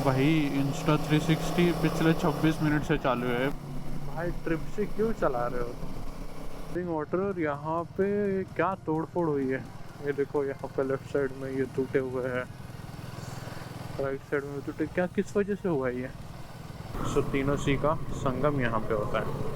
भाई इंस्टा 360 पिछले 26 मिनट से चालू है। भाई ट्रिप से क्यों चला रहे हो तुम वाटर? और यहाँ पे क्या तोड़ फोड़ हुई है। ये देखो यहाँ पे लेफ्ट साइड में ये टूटे हुए हैं, राइट साइड में टूटे। क्या किस वजह से हुआ ये? सो तीनों सी का संगम यहाँ पे होता है।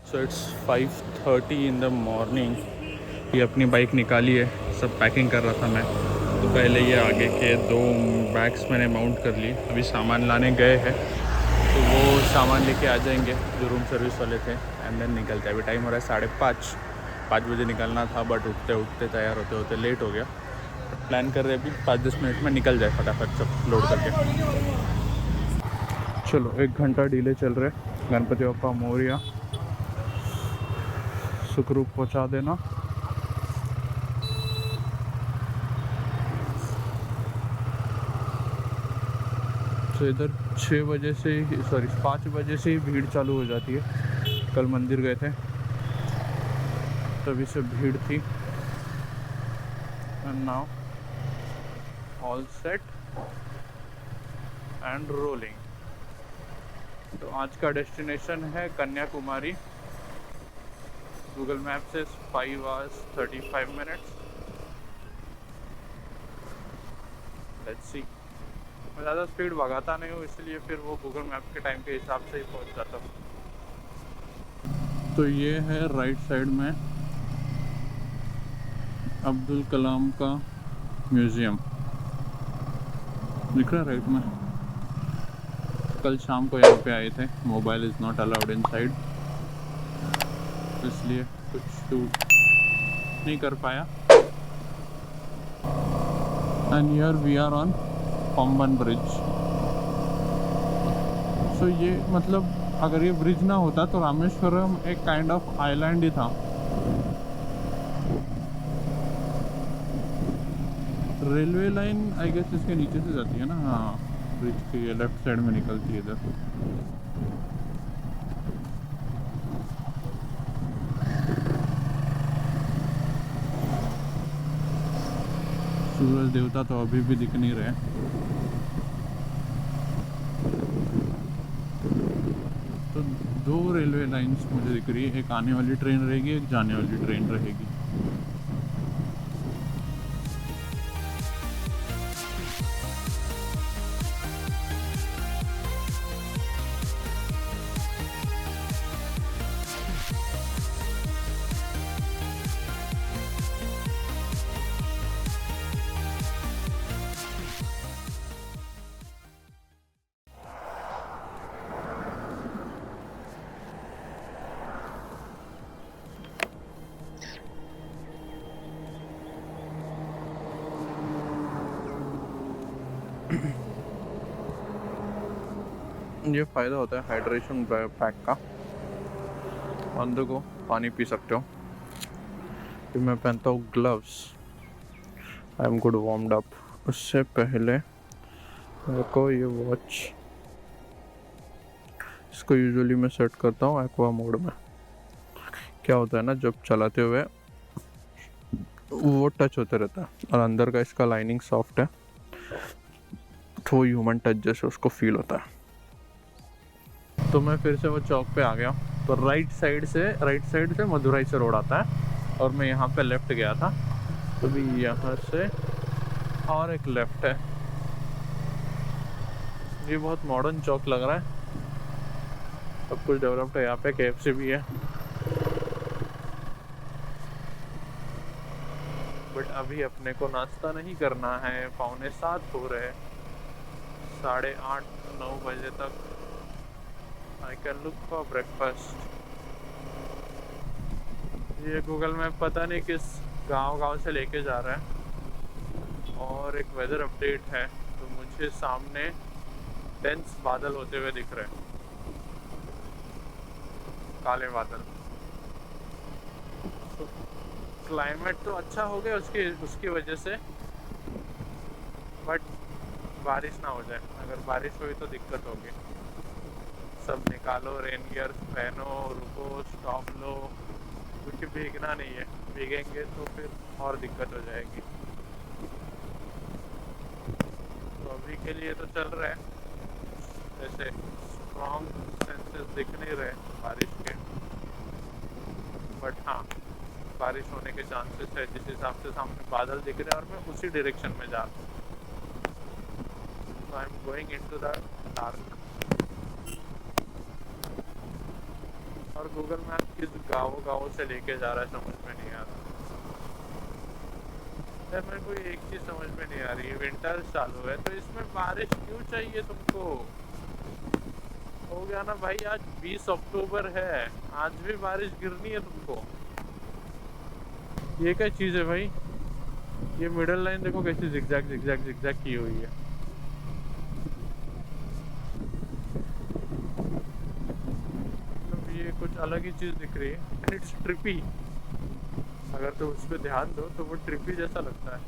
So it's 5:30 in the morning. ये अपनी बाइक निकाली है, सब पैकिंग कर रहा था मैं। तो पहले ये आगे के 2 बैग्स मैंने माउंट कर लिए। अभी सामान लाने गए हैं, तो वो सामान लेके आ जाएंगे जो रूम सर्विस वाले थे, एंड देन निकलते हैं। अभी टाइम हो रहा है 5:30 बजे निकलना था, बट उठते उठते तैयार होते होते लेट हो गया। प्लान कर रहे हैं अभी 5-10 मिनट में निकल जाए फटाफट सब लोड करके। चलो 1 घंटा डिले चल रहे। गणपति बप्पा मोरया, सुखरूप पहुंचा देना। तो इधर 6 बजे से ही 5 बजे से ही भीड़ चालू हो जाती है। कल मंदिर गए थे तभी से भीड़ थी। And now all set and rolling. तो आज का डेस्टिनेशन है कन्याकुमारी। गूगल मैप से 5 hours 35 minutes। Let's see. मैं ज़्यादा स्पीड भगाता नहीं हूँ, इसलिए फिर वो गूगल मैप के टाइम के हिसाब से ही पहुँच जाता हूँ। तो ये है राइट साइड में अब्दुल कलाम का म्यूज़ियम, दिख रहा है राइट में। कल शाम को यहाँ पे आए थे। Mobile is not allowed inside, इसलिए कुछ शूट नहीं कर पाया। And here we are on Pamban bridge. So ये मतलब अगर ये ब्रिज ना होता तो रामेश्वरम एक काइंड ऑफ आइलैंड ही था। रेलवे लाइन आई गेस इसके नीचे से जाती है ना। हाँ, ब्रिज के ये लेफ्ट साइड में निकलती है इधर। सूरज देवता तो अभी भी दिख नहीं रहे। तो 2 रेलवे लाइंस मुझे दिख रही है, एक आने वाली ट्रेन रहेगी, एक जाने वाली ट्रेन रहेगी। ये फ़ायदा होता है हाइड्रेशन पैक का। अंदर को पानी पी सकते हो। फिर मैं पहनता हूँ gloves. I am good warmed up. उससे पहले मेरे को ये वॉच, इसको यूजुअली मैं सेट करता हूँ एक्वा मोड में। क्या होता है ना, जब चलाते हुए वो टच होते रहता है, और अंदर का इसका लाइनिंग सॉफ्ट है, तो ह्यूमन टच जैसे उसको फील होता है। तो मैं फिर से वो चौक पे आ गया। तो राइट साइड से मदुरई से रोड आता है, और मैं यहाँ पे लेफ़्ट गया था। अभी यहाँ से और एक लेफ़्ट है। ये बहुत मॉडर्न चौक लग रहा है, सब कुछ डेवलप्ड है। यहाँ पे KFC भी है। बट अभी अपने को नाश्ता नहीं करना है। 6:45 हो रहे, 8:30-9 बजे तक I can look for breakfast. ये गूगल मैप पता नहीं किस गांव से लेके जा रहा है। और एक वेदर अपडेट है, तो मुझे सामने डेंस बादल होते हुए दिख रहे हैं, काले बादल। तो क्लाइमेट तो अच्छा हो गया उसकी वजह से, बट बारिश ना हो जाए। अगर बारिश हुई तो दिक्कत होगी। सब निकालो, रेन गियर पहनो, रुको, स्टॉप लो, क्योंकि भीगना नहीं है। भीगेंगे तो फिर और दिक्कत हो जाएगी। तो अभी के लिए तो चल रहा है, जैसे स्ट्रॉन्ग सेंसेस दिख नहीं रहे बारिश के, बट हाँ बारिश होने के चांसेस है। जिस हिसाब से सामने बादल दिख रहे हैं और मैं उसी डायरेक्शन में जा रहा हूँ। So I'm going into the dark। और गूगल मैप किस गाँव से लेके जा रहा है समझ में नहीं आ रहा। यार मेरे को एक चीज समझ में नहीं आ रही है, विंटर चालू है तो इसमें बारिश क्यों चाहिए तुमको? हो गया ना भाई, आज 20 अक्टूबर है, आज भी बारिश गिरनी है तुमको। ये क्या चीज है भाई? ये मिडल लाइन देखो कैसी जिगजैग जिगजैग जिगजैग की हुई है। ये कुछ अलग ही चीज दिख रही है, एंड इट्स ट्रिपी। अगर तो उस पर ध्यान दो तो वो ट्रिपी जैसा लगता है।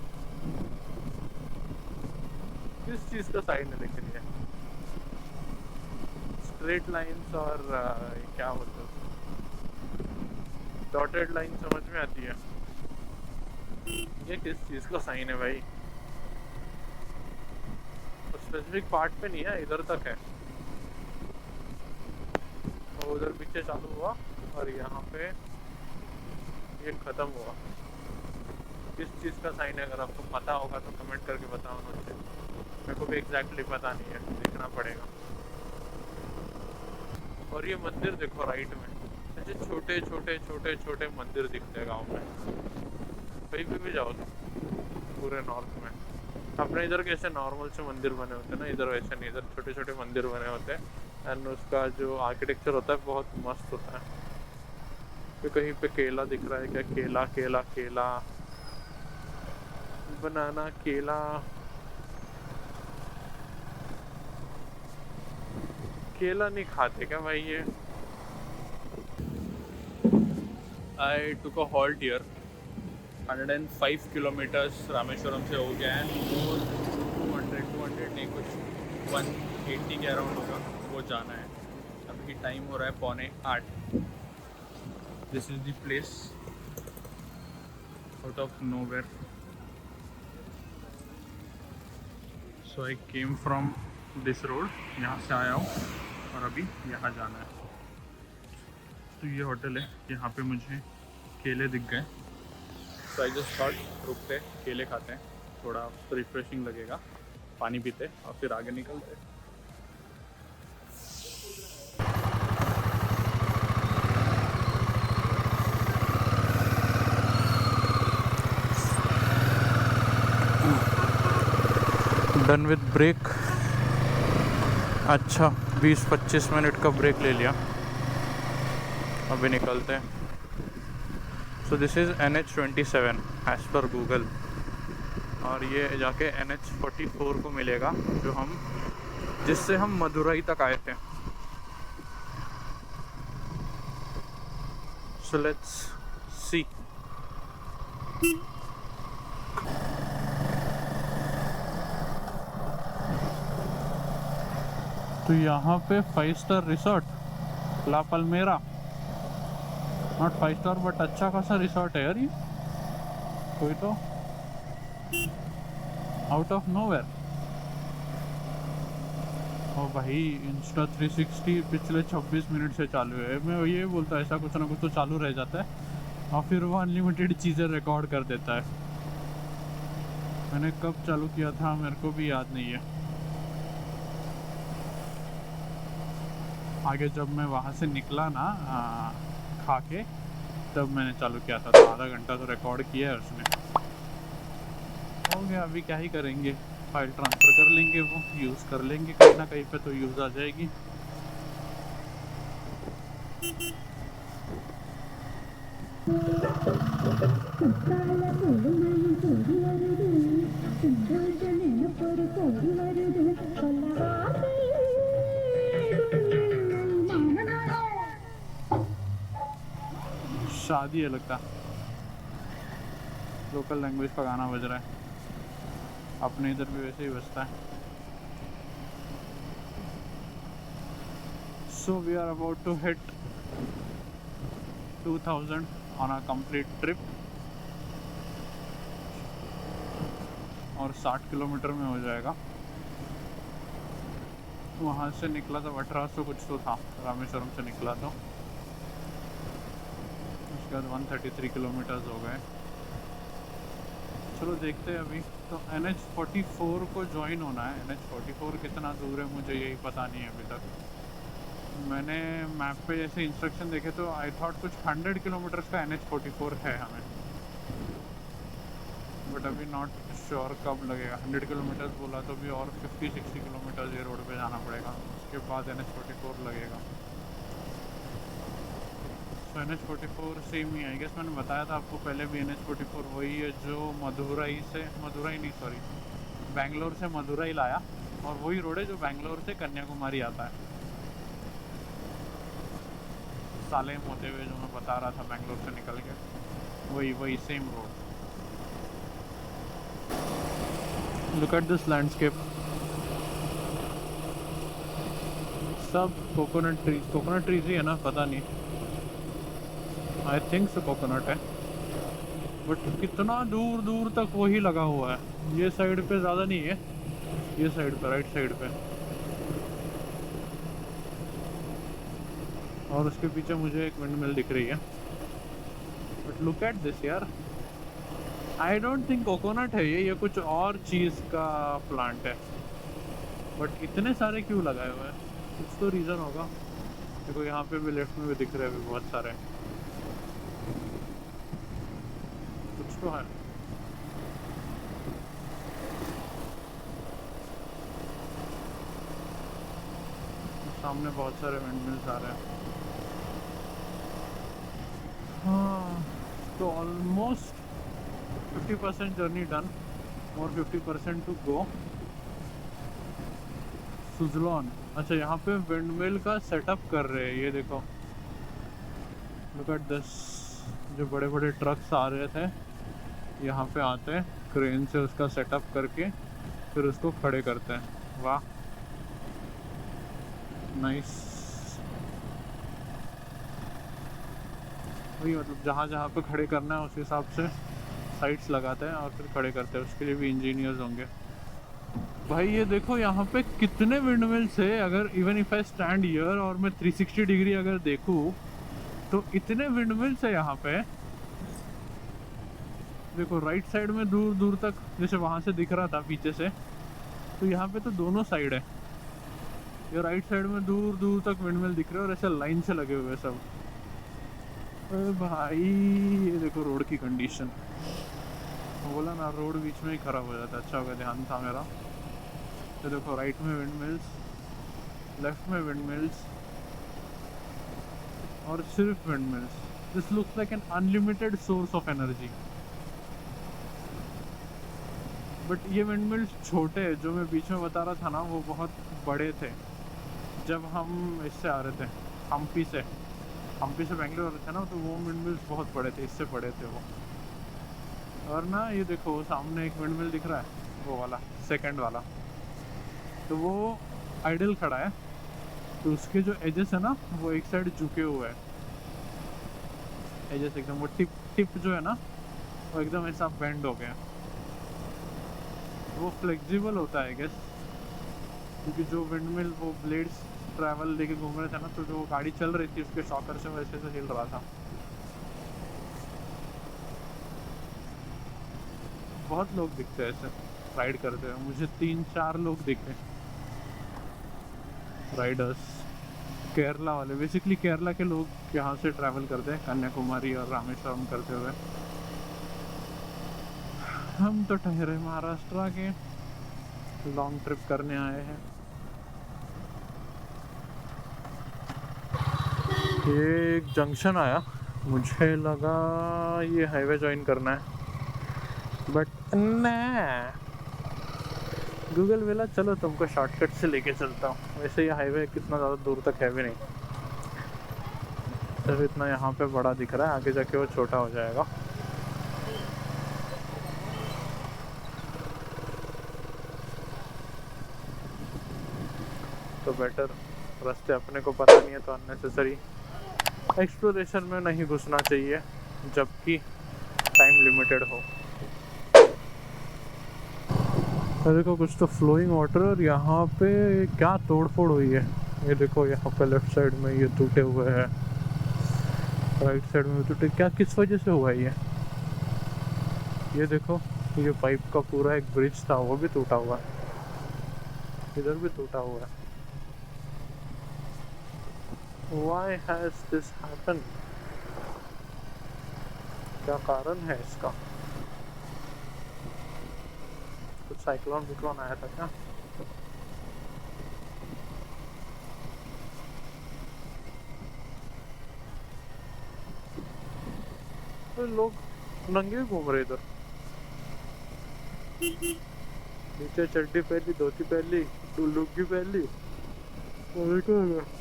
किस चीज का साइन है लेकिन ये? स्ट्रेट लाइंस और क्या बोलते हो, डॉटेड लाइन समझ में आती है। ये किस चीज का साइन है भाई? तो स्पेसिफिक पार्ट पे नहीं है, इधर तक है। तो उधर पीछे चालू हुआ और यहाँ पे ये खत्म हुआ। किस चीज़ का साइन है? अगर आपको पता होगा तो कमेंट करके बताओ मुझे। मेरे को भी एग्जैक्टली पता नहीं है, देखना पड़ेगा। और ये मंदिर देखो राइट में, ऐसे छोटे छोटे छोटे छोटे मंदिर दिखते हैं गाँव में। कहीं भी जाओ तो पूरे नॉर्थ में। अपने इधर कैसे नॉर्मल से मंदिर बने होते हैं ना, इधर वैसे नहीं। इधर छोटे छोटे मंदिर बने होते हैं एंड उसका जो आर्किटेक्चर होता है बहुत मस्त होता है। तो कहीं पे केला दिख रहा है क्या? केला केला केला, बनाना केला। केला नहीं खाते क्या भाई ये? I took a halt here. 105 kilometers Rameswaram से हो गया है। 200 नहीं, कुछ 180 के अराउंड होगा, वो जाना है। अभी टाइम हो रहा है 7:45। This is the place out of nowhere. So I came from this road, यहाँ से आया हूँ और अभी यहाँ जाना है। तो ये होटल है, यहाँ पे मुझे केले दिख गए। सो आई जस्ट थॉट रुकते केले खाते हैं, थोड़ा रिफ्रेशिंग लगेगा, पानी पीते और फिर आगे निकलते। Done with break. अच्छा 20-25 मिनट का ब्रेक ले लिया, अभी निकलते हैं। So this is NH27 as पर गूगल, और ये जाके NH44 को मिलेगा, जिससे हम मदुरई तक आए थे। So let's see. तो यहाँ पे 5 star resort La Palmera, not 5 star but अच्छा खासा रिसोर्ट है यार ये। कोई तो आउट ऑफ नोवेयर। ओ भाई इंस्टा 360 पिछले 26 मिनट से चालू है। मैं ये बोलता ऐसा कुछ ना कुछ तो चालू रह जाता है और फिर वो अनलिमिटेड चीज़ें रिकॉर्ड कर देता है। मैंने कब चालू किया था मेरे को भी याद नहीं है। आगे जब मैं वहाँ से निकला ना खा के, तब मैंने चालू किया था, तो आधा घंटा तो रिकॉर्ड किया है उसने। हो गया, अभी क्या ही करेंगे, फाइल ट्रांसफ़र कर लेंगे, वो यूज़ कर लेंगे कहीं ना कहीं पे तो यूज़ आ जाएगी। शादी है लगता, लोकल लैंग्वेज का गाना बज रहा है। अपने इधर भी वैसे ही बजता है। So we are about to hit 2000 on a complete trip, और 60 किलोमीटर में हो जाएगा। वहाँ से निकला था 1800 कुछ तो था, रामेश्वरम से निकला तो उसके बाद 133 किलोमीटर्स हो गए। चलो देखते हैं अभी। तो NH44 को ज्वाइन होना है। NH44 कितना दूर है मुझे यही पता नहीं है अभी तक। मैंने मैप पे जैसे इंस्ट्रक्शन देखे तो आई थॉट कुछ 100 किलोमीटर्स का NH44 है हमें, बट अभी नॉट श्योर कब लगेगा। 100 किलोमीटर्स बोला तो भी और 50-60 किलोमीटर्स ये रोड पे जाना पड़ेगा, उसके बाद NH44 लगेगा। तो NH44 सेम ही है, आई गेस। मैंने बताया था आपको पहले भी, NH44 वही है जो मदुरई नहीं सॉरी, बेंगलोर से मदुरई लाया, और वही रोड है जो बेंगलोर से कन्याकुमारी आता है, सालेम होते हुए, जो मैं बता रहा था बेंगलोर से निकल के, वही same road. Look at this landscape, सब कोकोनट ट्रीज ही है ना, पता नहीं, आई थिंक सो कोकोनट है, बट कितना दूर दूर तक वही लगा हुआ है। ये साइड पे ज़्यादा नहीं है, ये साइड पे, राइट साइड पे, और उसके पीछे मुझे एक विंडमिल दिख रही है। बट लुक एट दिस यार, आई डोंट थिंक कोकोनट है ये कुछ और चीज़ का प्लांट है, बट इतने सारे क्यों लगाए हुए हैं? कुछ तो रीज़न होगा। देखो यहाँ पे भी लेफ्ट में भी दिख रहे हैं बहुत सारे, कुछ तो है। सामने बहुत सारे विंडमिल्स आ रहे हैं। हाँ, तो ऑलमोस्ट 50% जर्नी डन, और 50% टू गो। सुजलॉन, अच्छा यहाँ पे विंडमिल का सेटअप कर रहे हैं, ये देखो, लुक एट दिस। जो बड़े बड़े ट्रक्स आ रहे थे यहाँ पे आते हैं, क्रेन से उसका सेटअप करके फिर उसको खड़े करते हैं। वाह, नाइस। वही मतलब जहाँ जहाँ पे खड़े करना है उस हिसाब से साइट्स लगाते हैं और फिर खड़े करते हैं, उसके लिए भी इंजीनियर्स होंगे। भाई ये देखो यहाँ पे कितने विंडमिल्स है। अगर even if I stand here और मैं 360 डिग्री अगर देखूँ तो इतने विंडमिल्स है यहाँ पे। देखो राइट साइड में दूर दूर तक, जैसे वहाँ से दिख रहा था पीछे से, तो यहाँ पे तो दोनों साइड है। ये राइट साइड में दूर दूर तक विंडमिल दिख रहे हैं और ऐसे लाइन से लगे हुए सब। अरे भाई ये देखो रोड की कंडीशन, बोला ना रोड बीच में ही खराब हो जाता। अच्छा हो गया ध्यान था मेरा। तो देखो राइट में विंडमिल्स, लेफ्ट में विंडमिल्स, और सिर्फ windmills. This looks like an unlimited source of energy. But ये विंडमिल्स छोटे, जो मैं बीच में बता रहा था ना, वो बहुत बड़े थे। जब हम इससे आ रहे थे हम्पी से बेंगलोर आ रहे थे ना, तो वो विंडमिल्स बहुत बड़े थे, इससे बड़े थे वो। और ना ये देखो सामने एक विंडमिल दिख रहा है, वो वाला सेकंड वाला, तो वो आइडल खड़ा है। तो उसके जो एजेस है ना, वो एक साइड झुके हुए हैं, एजेस एकदम, वो टिप जो है ना, वो एकदम ऐसा बेंड हो गया। वो फ्लेक्सिबल होता है गेस, क्योंकि जो विंडमिल वो ब्लेड्स ट्रैवल लेके घूम रहे थे ना, तो जो गाड़ी चल रही थी उसके शॉकर से वैसे से हिल रहा था। बहुत लोग दिखते हैं ऐसे राइड करते हुए, मुझे 3-4 लोग दिखे राइडर्स, केरला वाले। बेसिकली केरला के लोग यहाँ से ट्रैवल करते हैं कन्याकुमारी और रामेश्वरम करते हुए। हम तो ठहरे महाराष्ट्र के, लॉन्ग ट्रिप करने आए हैं। ये एक जंक्शन आया, मुझे लगा ये हाईवे ज्वाइन करना है, बट ना, गूगल बोला चलो तुमको शॉर्टकट से लेके चलता हूँ। वैसे ये हाईवे कितना ज़्यादा दूर तक है भी नहीं, सिर्फ इतना यहाँ पे बड़ा दिख रहा है, आगे जाके वो छोटा हो जाएगा। तो बेटर, रास्ते अपने को पता नहीं है तो अननेसेसरी एक्सप्लोरेशन में नहीं घुसना चाहिए, जबकि टाइम लिमिटेड हो। देखो कुछ तो फ्लोइंग वाटर, और यहाँ पे क्या तोड़ फोड़ हुई है। ये देखो यहाँ पे लेफ्ट साइड में ये टूटे हुए हैं, राइट साइड में टूटे, क्या किस वजह से हुआ है ये देखो, ये पाइप का पूरा एक ब्रिज था वो भी टूटा हुआ है, इधर भी टूटा हुआ है। Why has this happened? क्या कारण है इसका? कुछ साइक्लोन विक्लोन आया था क्या? तो लोग नंगे घूम रहे इधर, नीचे चड्डी पहली, धोती पहली, लुंगी पहली, और क्या है?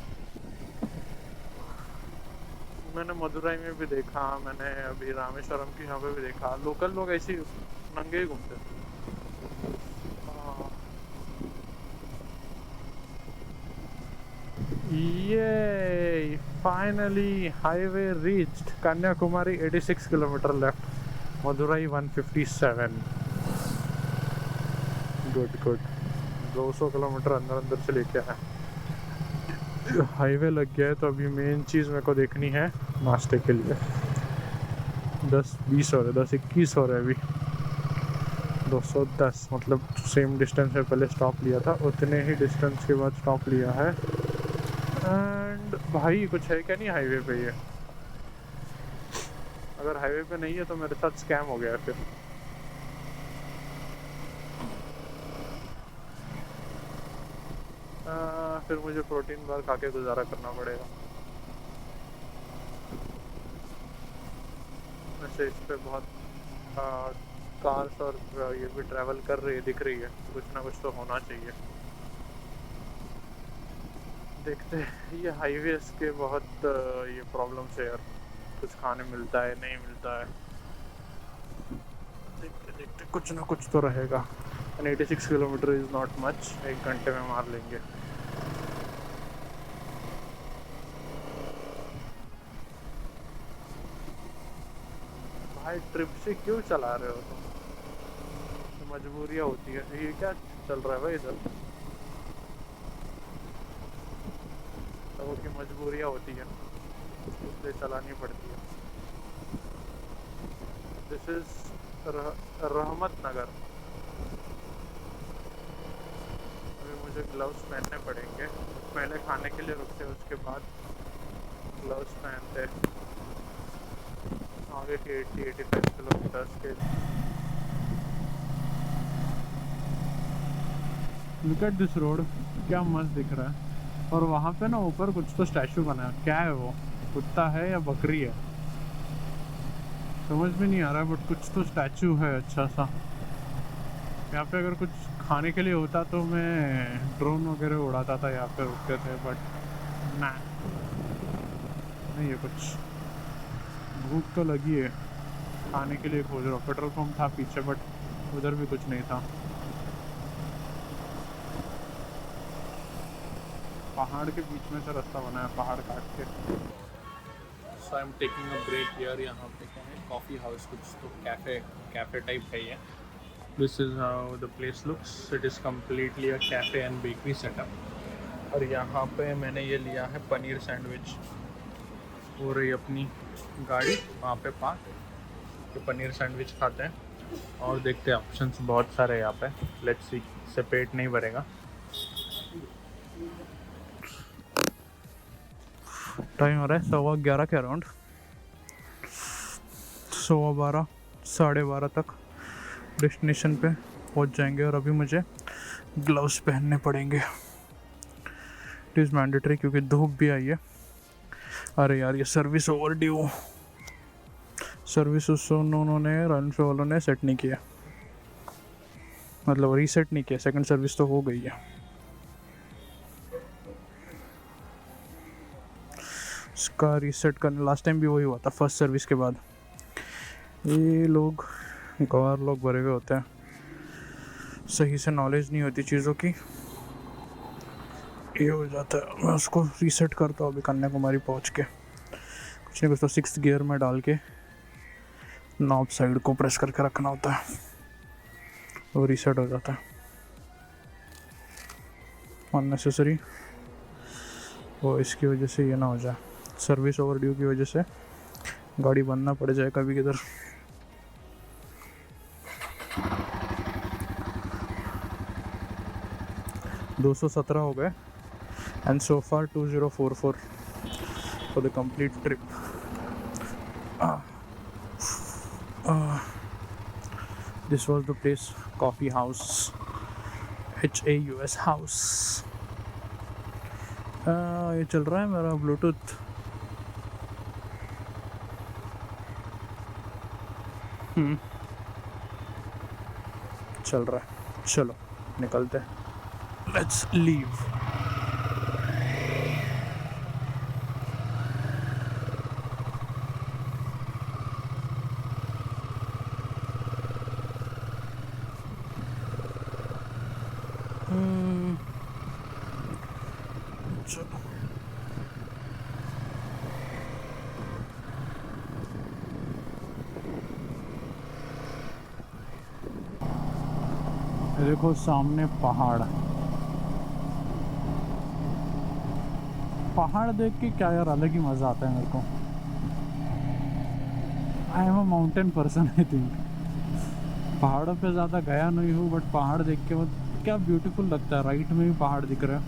मैंने मदुरई में भी देखा, मैंने अभी रामेश्वरम की यहाँ पे भी देखा, लोकल लोग ऐसे ही नंगे ही घूमते हैं। ये finally highway reached, Kanyakumari 86 kilometre left, Madurai 157। Good good, 200 kilometre अंदर अंदर से लेके आया। हाईवे लग गया है, तो अभी मेन चीज़ मेरे को देखनी है नाश्ते के लिए। 10-20 हो रहे, 10-21 हो रहे अभी, 210 मतलब सेम डिस्टेंस में पहले स्टॉप लिया था, उतने ही डिस्टेंस के बाद स्टॉप लिया है। एंड भाई कुछ है क्या नहीं हाईवे पे ये, अगर हाईवे पे नहीं है तो मेरे साथ स्कैम हो गया फिर। फिर मुझे प्रोटीन बार खा के गुजारा करना पड़ेगा। वैसे इस पे बहुत कार्स और ये भी ट्रैवल कर रही है, दिख रही है, कुछ ना कुछ तो होना चाहिए। देखते हैं, ये हाईवेज के बहुत ये प्रॉब्लम्स है यार, कुछ खाने मिलता है नहीं मिलता है, देखते देखते कुछ ना कुछ तो रहेगा। 86 किलोमीटर इज़ नॉट मच, 1 घंटे में मार लेंगे। भाई ट्रिप से क्यों चला रहे हो तुम, तो मजबूरियाँ होती है, ये क्या चल रहा है भाई इधर, लोगों की मजबूरियाँ होती है इसलिए चलानी पड़ती है। दिस इज रहमत नगर। अभी मुझे ग्लव्स पहनने पड़ेंगे, पहले खाने के लिए रुकते उसके बाद ग्लव्स पहनते। आगे के 80-85 किलोमीटर्स के। लुक एट दिस रोड, क्या मस्त दिख रहा है। और वहाँ पे ना ऊपर कुछ तो स्टैचू बना है, क्या है वो, कुत्ता है या बकरी है समझ में नहीं आ रहा है, बट कुछ तो स्टैचू है अच्छा सा। यहाँ पे अगर कुछ खाने के लिए होता तो मैं ड्रोन वगैरह उड़ाता था, यहाँ पे रुकते थे, बट ना, नहीं है कुछ। भूख तो लगी है, खाने के लिए खोज रहा हूँ। पेट्रोल पंप था पीछे, बट उधर भी कुछ नहीं था। पहाड़ के बीच में से रास्ता बना है, पहाड़ काट के। So I am taking a break here. यहाँ पे क्या है, कॉफ़ी हाउस, कुछ तो कैफ़े टाइप है ये। This is how the place looks, it is completely a cafe and bakery setup. और यहाँ पे मैंने ये लिया है पनीर सैंडविच। हो रही अपनी गाड़ी वहाँ पे पार्क, तो पनीर सैंडविच खाते हैं और देखते हैं, ऑप्शंस बहुत सारे हैं यहाँ पे। लेट्स सी, इससे पेट नहीं भरेगा। टाइम हो रहा है 11:15 के अराउंड, 12:15 12:30 तक डेस्टिनेशन पे पहुंच जाएंगे। और अभी मुझे ग्लव्स पहनने पड़ेंगे, इट इज़ मैंडेटरी, क्योंकि धूप भी आई है। अरे यार ये सर्विस ओवर ड्यू, सर्विस उन्होंने रॉयल एनफील्ड वालों ने सेट नहीं किया, मतलब रीसेट नहीं किया। सेकंड सर्विस तो हो गई है। इसका रीसेट करने लास्ट टाइम भी वही हुआ था फर्स्ट सर्विस के बाद। ये लोग गवार लोग भरे हुए होते हैं, सही से नॉलेज नहीं होती चीज़ों की, ये हो जाता है। मैं उसको रीसेट करता हूँ अभी कन्याकुमारी पहुँच के, कुछ नहीं कुछ तो 6th गियर में डाल के नॉब साइड को प्रेस करके रखना होता है, वो रीसेट हो जाता है। अननेसेसरी वो इसकी वजह से ये ना हो जाए, सर्विस ओवर ड्यू की वजह से गाड़ी बंद ना पड़ जाए कभी किधर। $217 हो गए and so far 2044 for the complete trip. This was the place, coffee house, HAUS house. ये चल रहा है मेरा ब्लूटूथ। चल रहा है, चलो निकलते हैं, लेट्स लीव। चलो देखो सामने पहाड़, पहाड़ देख के क्या यार अलग ही मज़ा आता है मेरे को। I am a mountain person I think. पहाड़ों पे ज़्यादा गया नहीं हूँ बट पहाड़ देख के मतलब क्या ब्यूटीफुल लगता है। राइट में भी पहाड़ दिख रहा है,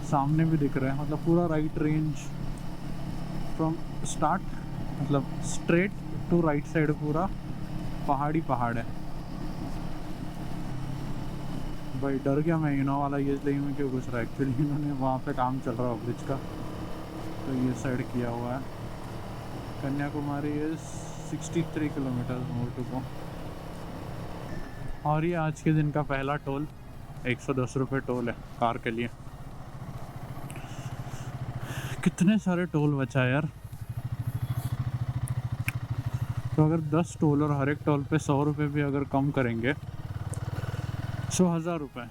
सामने भी दिख रहा है, मतलब पूरा राइट रेंज फ्रॉम स्टार्ट, मतलब स्ट्रेट टू राइट साइड पूरा पहाड़ी पहाड़ है। भाई डर गया मैं, इनोवा वाला ये इसलिए में क्यों घुस रहा है, एक्चुअली इन्होंने वहाँ पे काम चल रहा है ब्रिज का तो ये साइड किया हुआ है। Kanyakumari is 63 kilometre more to go. और ये आज के दिन का पहला टोल, 110 रुपये टोल है कार के लिए। कितने सारे टोल बचा यार। तो अगर 10 टोल और हर एक टोल पे 100 रुपये भी अगर कम करेंगे, 1000 रुपये,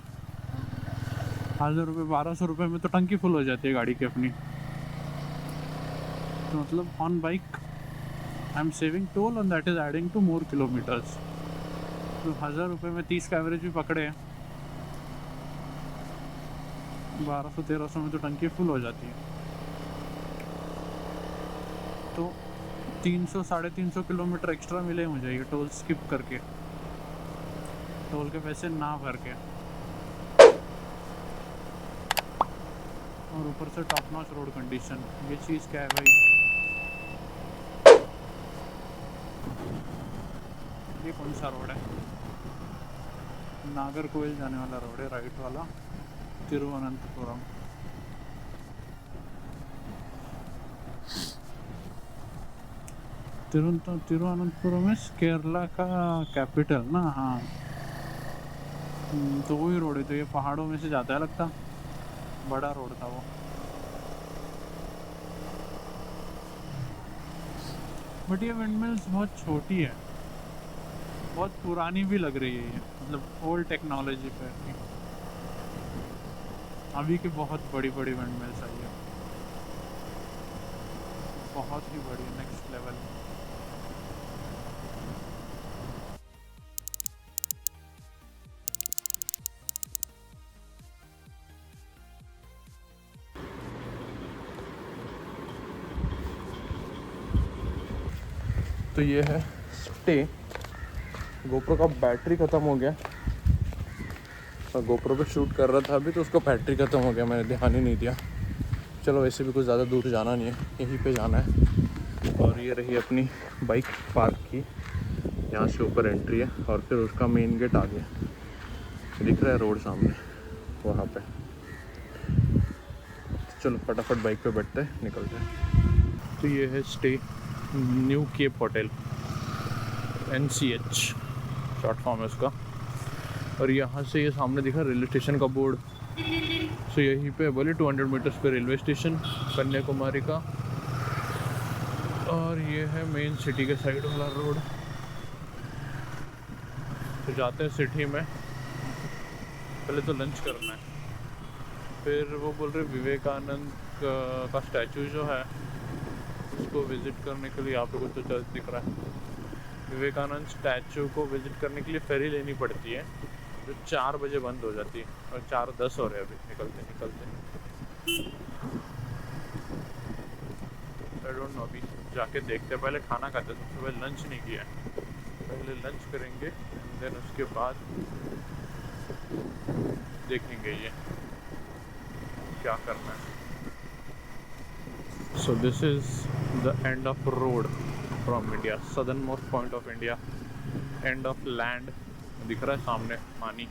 1000 रुपये 1200 रुपये में तो टंकी फुल हो जाती है गाड़ी की अपनी। तो मतलब on bike I am saving toll and that is adding to more kilometres. तो 1000 रुपये में 30 का एवरेज भी पकड़े हैं, 1200-1300 में तो टंकी फुल हो जाती है। तो 300-350 किलोमीटर एक्स्ट्रा मिले मुझे ये टोल स्किप करके, टोल के पैसे ना भर के, और ऊपर से टॉप नॉच रोड कंडीशन। ये चीज़ क्या है भाई, ये कौन सा रोड है? नागरकोइल जाने वाला रोड है, राइट वाला, तिरुवनंतपुरम। तिरुवनंतपुरम में केरला का कैपिटल ना, हाँ। तो वही रोड है, तो ये पहाड़ों में से जाता है लगता, बड़ा रोड था वो। बट ये विंडमिल्स बहुत छोटी है, बहुत पुरानी भी लग रही है ये, मतलब ओल्ड टेक्नोलॉजी पे है। अभी की बहुत बड़ी बड़ी विंडमिल्स आई है, बहुत ही बड़ी, नेक्स्ट लेवल। तो ये है स्टे। गोप्रो का बैटरी ख़त्म हो गया, और गोप्रो पे शूट कर रहा था अभी तो उसको बैटरी ख़त्म हो गया, मैंने ध्यान ही नहीं दिया। चलो वैसे भी कुछ ज़्यादा दूर जाना नहीं है, यहीं पे जाना है। और ये रही अपनी बाइक पार्क की, यहाँ से ऊपर एंट्री है और फिर उसका मेन गेट आ गया, दिख रहा है रोड सामने वहाँ पे। चलो फटाफट बाइक पे बैठते हैं, निकलते हैं। तो ये है stay New Cape Hotel, NCH short form है उसका। और यहाँ से ये सामने दिखा रेलवे स्टेशन का बोर्ड, सो यहीं पे बोले 200 मीटर्स पे रेलवे स्टेशन कन्याकुमारी का। और ये है मेन सिटी के साइड वाला रोड। तो जाते हैं सिटी में, पहले तो लंच करना है। फिर वो बोल रहे विवेकानंद का स्टैचू जो है उसको विज़िट करने के लिए यहाँ पे कुछ तो चर्च दिख रहा है। विवेकानंद स्टैचू को विज़िट करने के लिए फेरी लेनी पड़ती है, जो 4 बजे बंद हो जाती है और 4:10 हो रहे हैं अभी निकलते निकलते। आई डोंट नो, अभी जाके देखते। पहले खाना खाते, सबसे पहले लंच नहीं किया है। पहले लंच करेंगे देन उसके बाद देखेंगे ये क्या करना है। सो this is the end of road from India, southern most point of India, end of land दिख रहा है सामने पानी।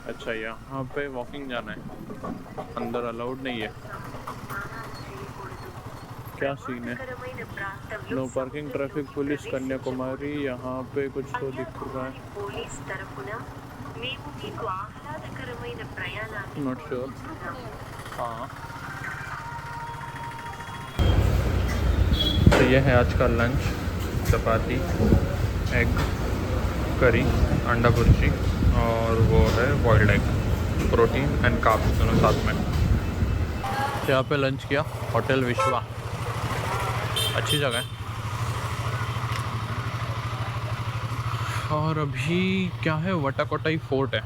अच्छा यहाँ पे वॉकिंग जाना है, अंदर अलाउड नहीं है। क्या सीन है? No parking, traffic police Kanyakumari. यहाँ पे कुछ तो दिख रहा है, नॉट श्योर। हाँ, तो ये है आज का लंच, चपाती, एग करी, अंडा भुर्जी और वो है boiled egg, protein and carbs दोनों साथ में। यहाँ पे लंच किया, होटल विश्वा, अच्छी जगह है। और अभी क्या है, वटाकोटाई फोर्ट है,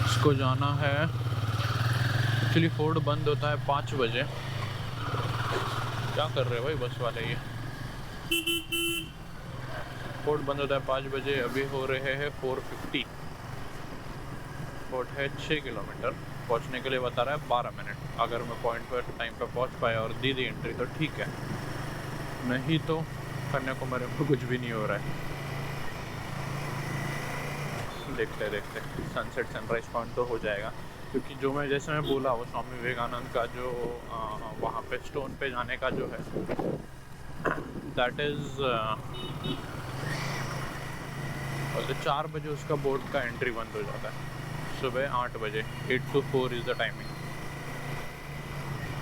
इसको जाना है। एक्चुअली फोर्ट बंद होता है 5 बजे। क्या कर रहे हैं भाई बस वाले? ये फोर्ट बंद होता है 5 बजे, अभी हो रहे हैं 4:50। फोर्ट है 6 किलोमीटर, पहुंचने के लिए बता रहा है 12 मिनट। अगर मैं पॉइंट पर टाइम पर पहुंच पाया और दी एंट्री तो ठीक है, नहीं तो कन्याकुमारी में कुछ भी नहीं हो रहा है। देखते देखते सनसेट सनराइज पॉइंट तो हो जाएगा, क्योंकि जो मैं जैसे मैं बोला वो स्वामी विवेकानंद का जो वहाँ पे स्टोन पे जाने का जो है, दैट इज़ 4 बजे उसका बोर्ड का एंट्री बंद हो जाता है। सुबह 8 बजे, 8 to 4 इज़ द टाइमिंग।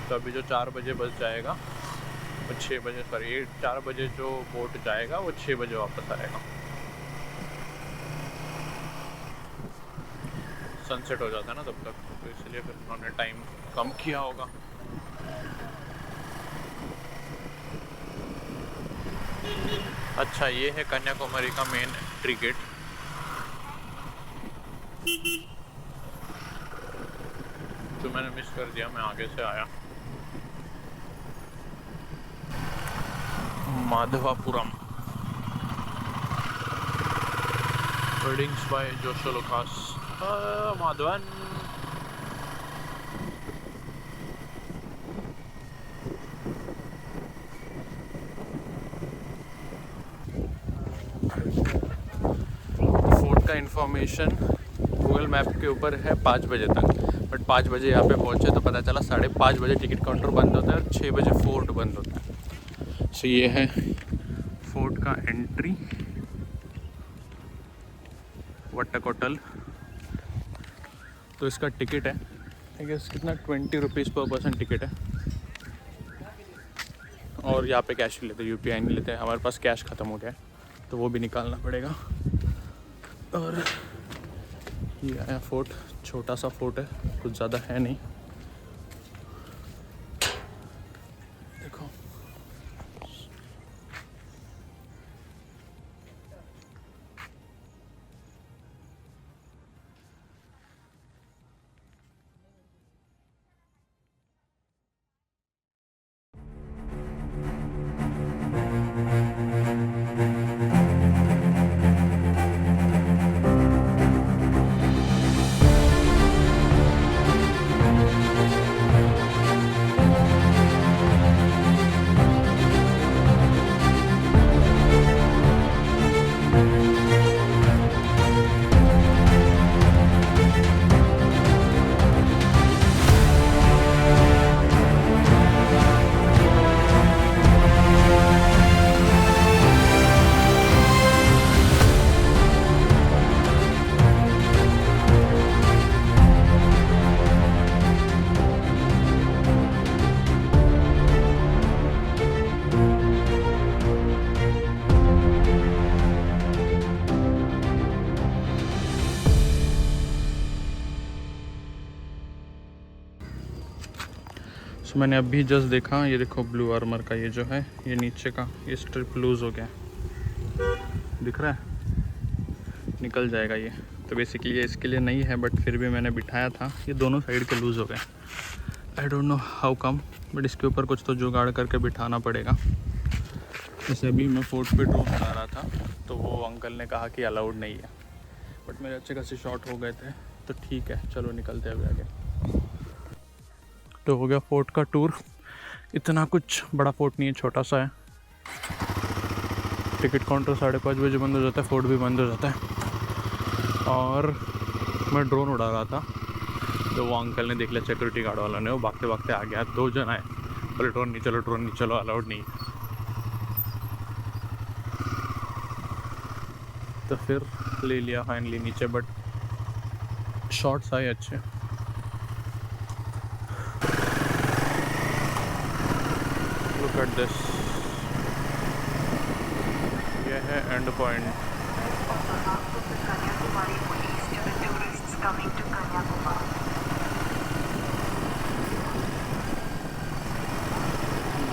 तो अभी जो 4 बजे बस जाएगा वो 6 बजे, सॉरी 4 बजे जो बोट जाएगा वो 6 बजे वापस आएगा। सनसेट हो जाता है ना तब तक, तो इसलिए फिर उन्होंने टाइम कम किया होगा। अच्छा, ये है कन्याकुमारी का मेन एंट्री गेट। तो मैंने मिस कर दिया, मैं आगे से आया। Madhavapuram, weddings by Joshua Lucas, Madhavan. Fort का इंफॉर्मेशन गूगल मैप के ऊपर है 5 बजे तक, बट 5 बजे यहाँ पे पहुँचे तो पता चला 5:30 बजे टिकट काउंटर बंद होता है और 6 बजे फोर्ट बंद होता है। सो ये है फोर्ट का एंट्री, वट्टकोटल। तो इसका टिकट है आई गेस कितना, 20 रुपीज़ पर पर्सन टिकट है। और यहाँ पे कैश ही लेते, UPI नहीं लेते। हमारे पास कैश ख़त्म हो गया है तो वो भी निकालना पड़ेगा। और ये आया फोर्ट, छोटा सा फोर्ट है, कुछ ज़्यादा है नहीं। देखो मैंने अभी जस्ट देखा, ये देखो ब्लू आर्मर का ये जो है, ये नीचे का ये स्ट्रिप लूज़ हो गया, दिख रहा है, निकल जाएगा ये। तो बेसिकली ये इसके लिए नहीं है, बट फिर भी मैंने बिठाया था, ये दोनों साइड के लूज़ हो गए। I don't know how come, but इसके ऊपर कुछ तो जुगाड़ करके बिठाना पड़ेगा। जैसे अभी मैं फोर्ट पे ड्रोन उड़ा रहा था, तो वो अंकल ने कहा कि अलाउड नहीं है, बट मेरे अच्छे खासे शॉट हो गए थे, तो ठीक है, चलो निकलते हैं अभी आगे। तो हो गया फोर्ट का टूर। इतना कुछ बड़ा फोर्ट नहीं है, छोटा सा है। टिकट काउंटर 5:30 बजे बंद हो जाता है, फोर्ट भी बंद हो जाता है। और मैं ड्रोन उड़ा रहा था, तो वो अंकल ने देख लिया, सिक्योरिटी गार्ड वाला ने, वो भागते भागते आ गया। 2 जन आए, बोले ड्रोन नहीं चलो, अलाउड नहीं है। तो फिर ले लिया फाइनली नीचे, बट शॉट्स आए अच्छे। लुक एट दिस, ये है एंड पॉइंट।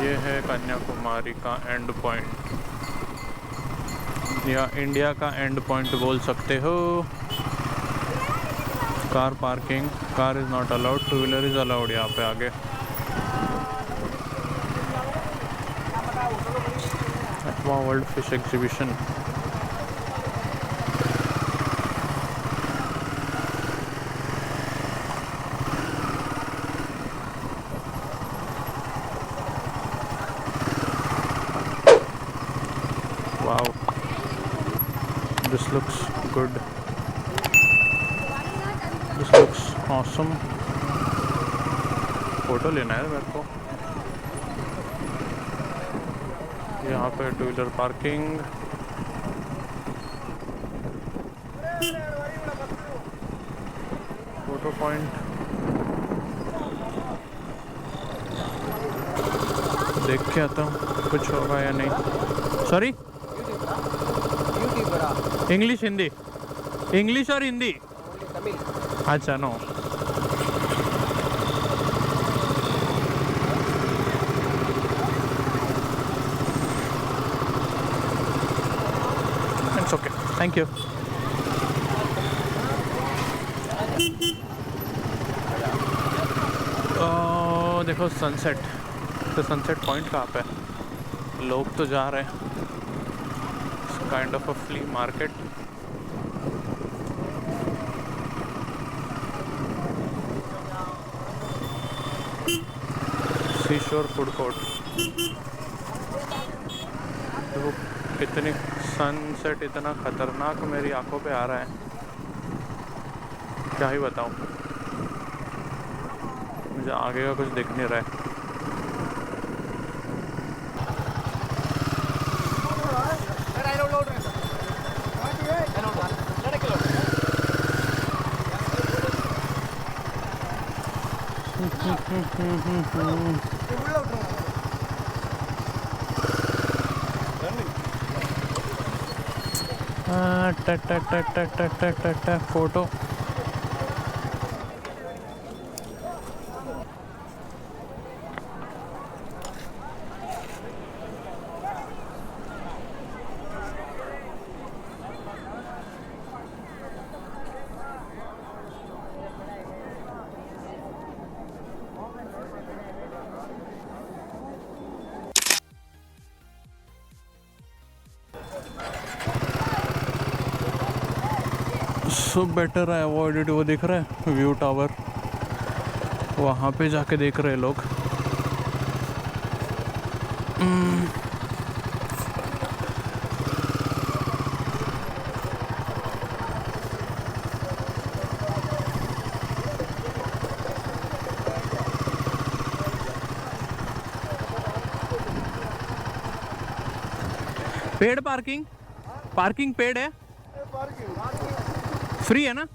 ये है कन्याकुमारी का एंड पॉइंट, या इंडिया का एंड पॉइंट बोल सकते हो। Car parking, car is not allowed, 2 wheeler is allowed यहाँ पे आगे। Aqua world fish exhibition. Wow, this looks good, this looks awesome. Photo लेना है मेरे को। यहाँ पे 2 व्हीलर पार्किंग, फोटो पॉइंट। देख के आता हूँ कुछ होगा या नहीं। सॉरी, इंग्लिश हिंदी, इंग्लिश और हिंदी, अच्छा नो। It's okay, thank you. देखो सनसेट, तो सनसेट पॉइंट कहाँ पे है? लोग तो जा रहे हैं, kind of a flea market. Sea shore food court. देखो कितनी सनसेट, इतना खतरनाक मेरी आंखों पे आ रहा है, क्या ही बताऊं। मुझे आगे का कुछ दिख नहीं रहा है। फोटो। सो बेटर है अवॉइडेड। वो दिख रहा है व्यू टावर, वहाँ पे जाके देख रहे लोग। पेड पार्किंग, पार्किंग पेड है, फ्री है ना?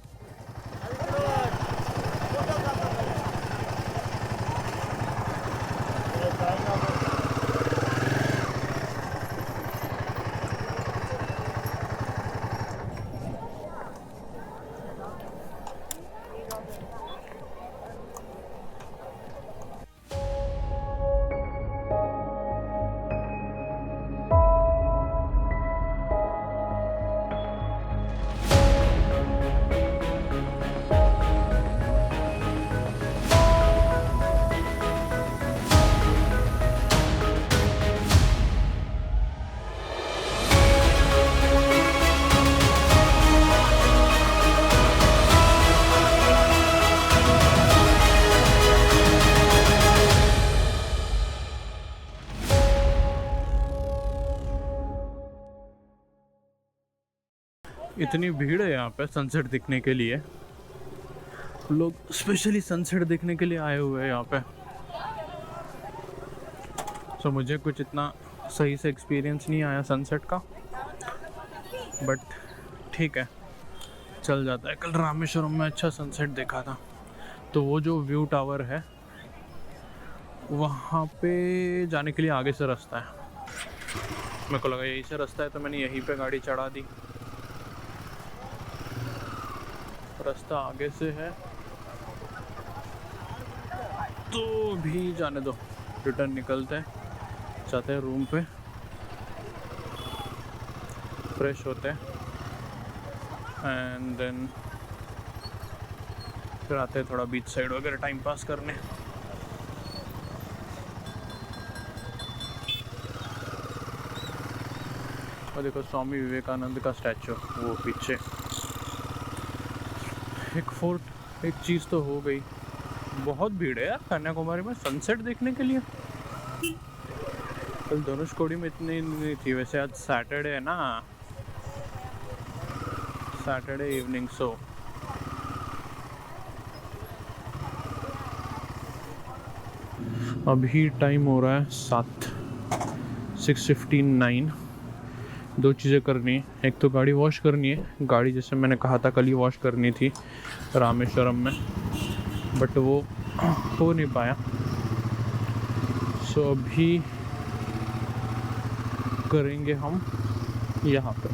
इतनी भीड़ है यहाँ पे सनसेट दिखने के लिए, लोग स्पेशली सनसेट देखने के लिए आए हुए हैं यहाँ पे। सो मुझे कुछ इतना सही से एक्सपीरियंस नहीं आया सनसेट का, बट ठीक है, चल जाता है। कल रामेश्वरम में अच्छा सनसेट देखा था। तो वो जो व्यू टावर है वहाँ पे जाने के लिए आगे से रास्ता है। मेरे को लगा यहीं से रास्ता है तो मैंने यहीं पे गाड़ी चढ़ा दी। रास्ता आगे से है तो भी जाने दो, रिटर्न निकलते हैं, जाते हैं रूम पे, फ्रेश होते हैं एंड देन फिर आते हैं थोड़ा बीच साइड वगैरह टाइम पास करने। और देखो स्वामी विवेकानंद का स्टैचू वो पीछे। एक फोर्ट, एक चीज़ तो हो गई। बहुत भीड़ है यार कन्याकुमारी में सनसेट देखने के लिए। कल धनुषकोडी में इतनी नहीं थी। वैसे आज सैटरडे है ना, सैटरडे इवनिंग। सो अभी टाइम हो रहा है 6:59। दो चीज़ें करनी है, एक तो गाड़ी वॉश करनी है। गाड़ी जैसे मैंने कहा था कल ही वॉश करनी थी रामेश्वरम में, बट वो हो नहीं पाया। सो अभी करेंगे हम यहाँ पे।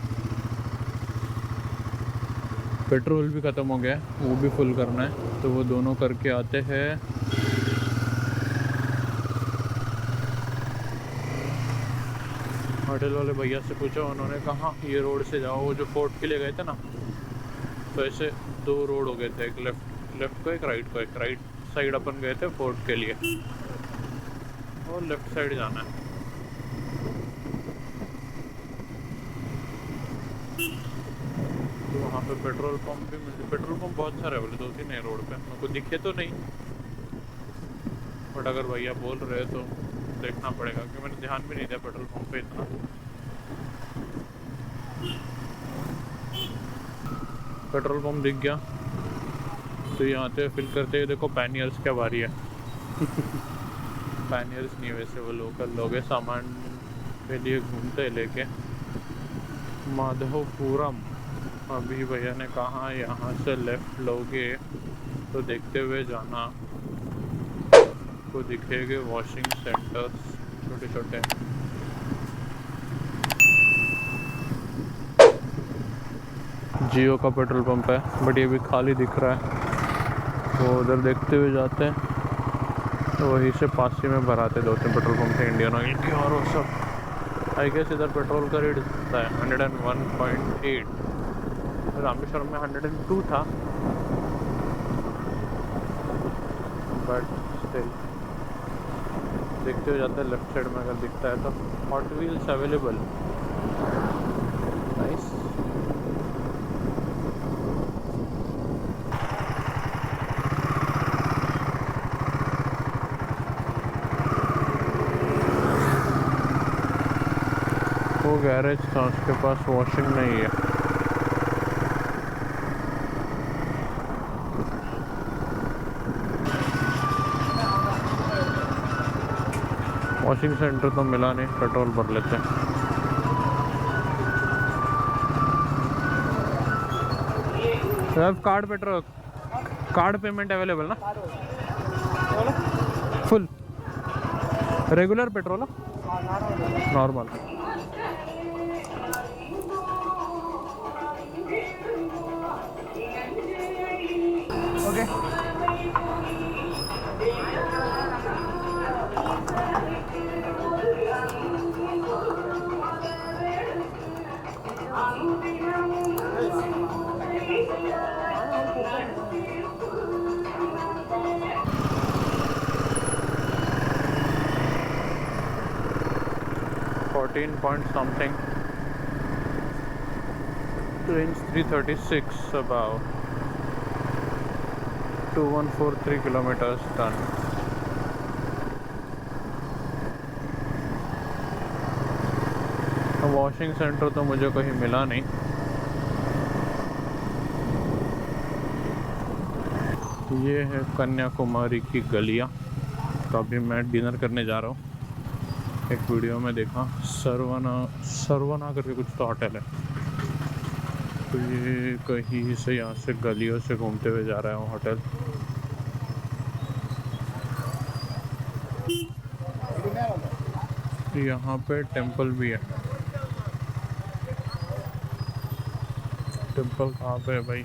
पेट्रोल भी ख़त्म हो गया है, वो भी फुल करना है, तो वो दोनों करके आते हैं। होटल वाले भैया से पूछा, उन्होंने कहा ये रोड से जाओ। वो जो फोर्ट के लिए गए थे ना, तो ऐसे दो रोड हो गए थे, एक लेफ्ट को एक राइट को। एक राइट साइड अपन गए थे फोर्ट के लिए, और लेफ्ट साइड जाना है। तो वहाँ पे पेट्रोल पंप भी मिलते। पेट्रोल पंप बहुत सारे बोले, 2-3 है रोड पे, मेरे को दिखे तो नहीं, बट अगर भैया बोल रहे तो देखना पड़ेगा, क्योंकि मैंने ध्यान भी नहीं दिया पेट्रोल पंप पे इतना। पेट्रोल पंप दिख गया तो यहाँ आते फिल करते हुए देखो पैनियर्स क्या भारी है। पैनियर्स नहीं, वैसे वो लोकल लोग हैं, सामान के लिए घूमते लेके। माधवपुरम, अभी भैया ने कहा यहाँ से लेफ्ट लोगे तो देखते हुए जाना, को दिखेंगे वॉशिंग सेंटर्स छोटे छोटे। जियो का पेट्रोल पंप है, बट ये भी खाली दिख रहा है, तो उधर देखते हुए जाते हैं। तो वहीं से पास ही में भराते 2-3 पेट्रोल पंप है इंडियन ऑयल के, और वो सब आई गेस इधर पेट्रोल का रेट होता है 101.8। रामेश्वरम में 102 था, बट स्टिल देखते हुए जाते हैं। लेफ्ट साइड में अगर दिखता है तो हॉट व्हील्स अवेलेबल, नाइस। वो गैरेज था, उसके पास वॉशिंग नहीं है। वॉशिंग सेंटर तो मिला नहीं, पेट्रोल भर लेते हैं। Card petrol, card payment available ना? Full regular petrol normal. Okay point something, range 336, about 2143 kilometers done. Washing centre तो मुझे कहीं मिला नहीं, ये है कन्याकुमारी की गलियाँ। तो अभी मैं डिनर करने जा रहा हूँ। एक वीडियो में देखा सरवना करके कुछ तो होटल है। तो ये कहीं से यहाँ से गलियों से घूमते हुए जा रहा है वो होटल। यहाँ पे टेंपल भी है। टेंपल कहाँ पे है भाई?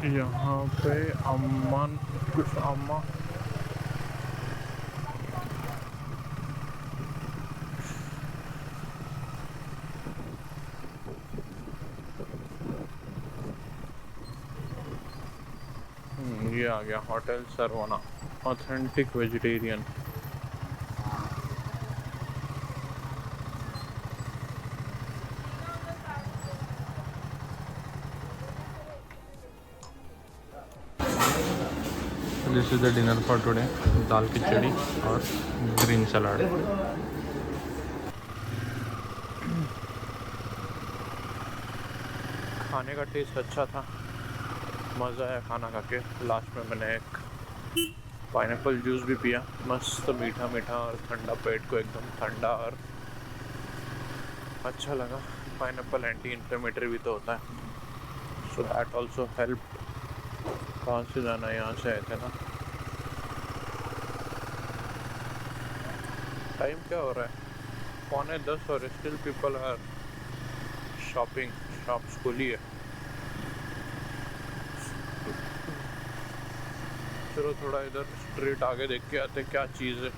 यहाँ पे अम्मन कुछ अम्मा ये आ गया hotel Saravana authentic vegetarian. This is the dinner for today. दाल खिचड़ी और ग्रीन सलाद। खाने का टेस्ट अच्छा था, मज़ा आया खाना खा के। लास्ट में मैंने एक पाइनएप्पल जूस भी पिया, मस्त मीठा मीठा और ठंडा, पेट को एकदम ठंडा और अच्छा लगा। पाइनएप्पल एंटी इन्फ्लेमेटरी भी तो होता है, सो दैट ऑल्सो हेल्प। कहाँ से जाना है? यहाँ से आए थे ना। टाइम क्या हो रहा है? 9:45 और still people are shopping. Shops खुली है। चलो थोड़ा इधर स्ट्रीट आगे देख के आते क्या चीज़ है।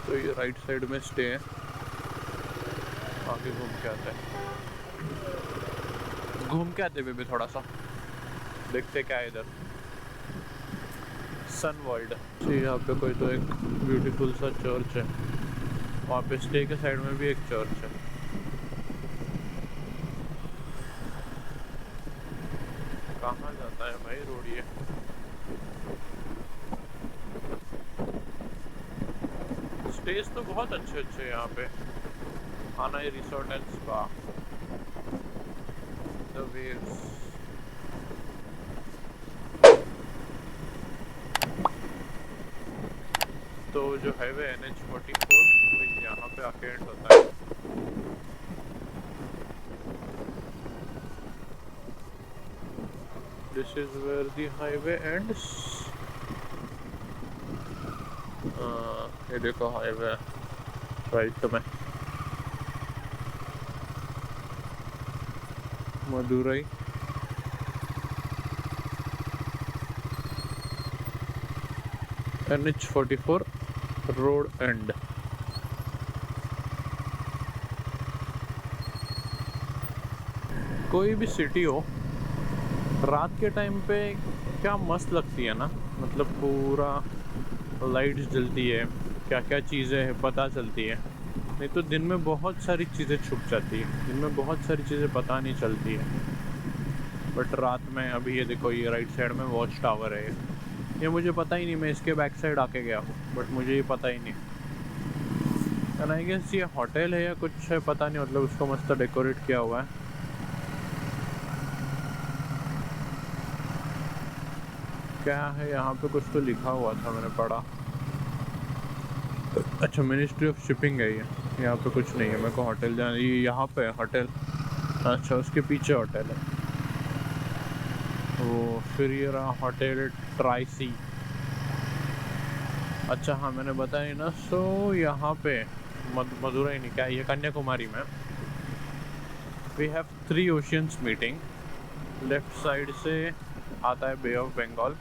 तो ये राइट साइड में स्टे है, आगे घूम के आते हैं। घूम के आते बेबी, थोड़ा सा देखते क्या है इधर। सन वर्ल्ड। यहाँ पे कोई तो एक ब्यूटीफुल सा चर्च है। वहाँ पे स्टे के साइड में भी एक चर्च है। कहाँ जाता है भाई रोड ये? स्टेज तो बहुत अच्छे अच्छे यहाँ पे। आना resort and spa, the waves. तो जो हाईवे NH44 वो यहाँ पे आके एंड होता है। This is where the highway ends. ये देखो हाईवे राइट में। मदुरई। NH44 road end. कोई भी सिटी हो, रात के टाइम पे क्या मस्त लगती है ना। मतलब पूरा लाइट्स जलती है, क्या क्या चीज़ें हैं पता चलती है। नहीं तो दिन में बहुत सारी चीज़ें छुप जाती है, दिन में बहुत सारी चीज़ें पता नहीं चलती है। बट रात में, अभी ये देखो ये राइट साइड में वॉच टावर है। ये मुझे पता ही नहीं, मैं इसके बैक साइड आके गया हूँ बट मुझे ये पता ही नहीं। एंड आई गेस ये होटल है या कुछ है पता नहीं, मतलब उसको मस्त डेकोरेट किया हुआ है। क्या है यहाँ पे? कुछ तो लिखा हुआ था, मैंने पढ़ा। अच्छा, मिनिस्ट्री ऑफ शिपिंग है ये। यहाँ पे कुछ नहीं है, मेरे को होटल जाना। ये यहाँ पे है होटल। अच्छा, उसके पीछे होटल है वो। फिर ये रहा होटल ट्राइसी। अच्छा हाँ, मैंने बताया ना। सो यहाँ पे मदुरई नहीं, क्या ये कन्याकुमारी में we have 3 oceans meeting. Left side से आता है बे ऑफ बंगाल,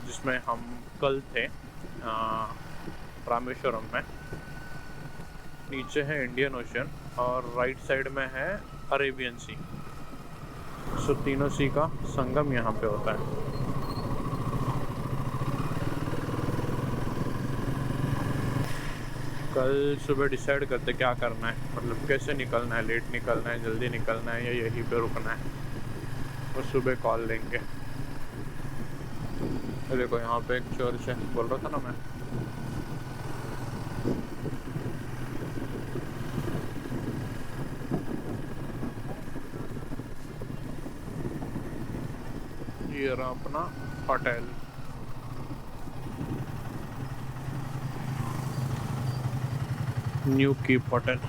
जिसमें हम कल थे रामेश्वरम में। नीचे है इंडियन ओशन और राइट साइड में है अरेबियन सी। सो तीनों सी का संगम यहाँ पे होता है। कल सुबह डिसाइड करते क्या करना है, मतलब कैसे निकलना है। लेट निकलना है, जल्दी निकलना है, या यहीं पे रुकना है, वो सुबह कॉल लेंगे। देखो यहाँ पे एक चर्च है, बोल रहा था ना मैं। ये रहा अपना होटल। New keep hotel.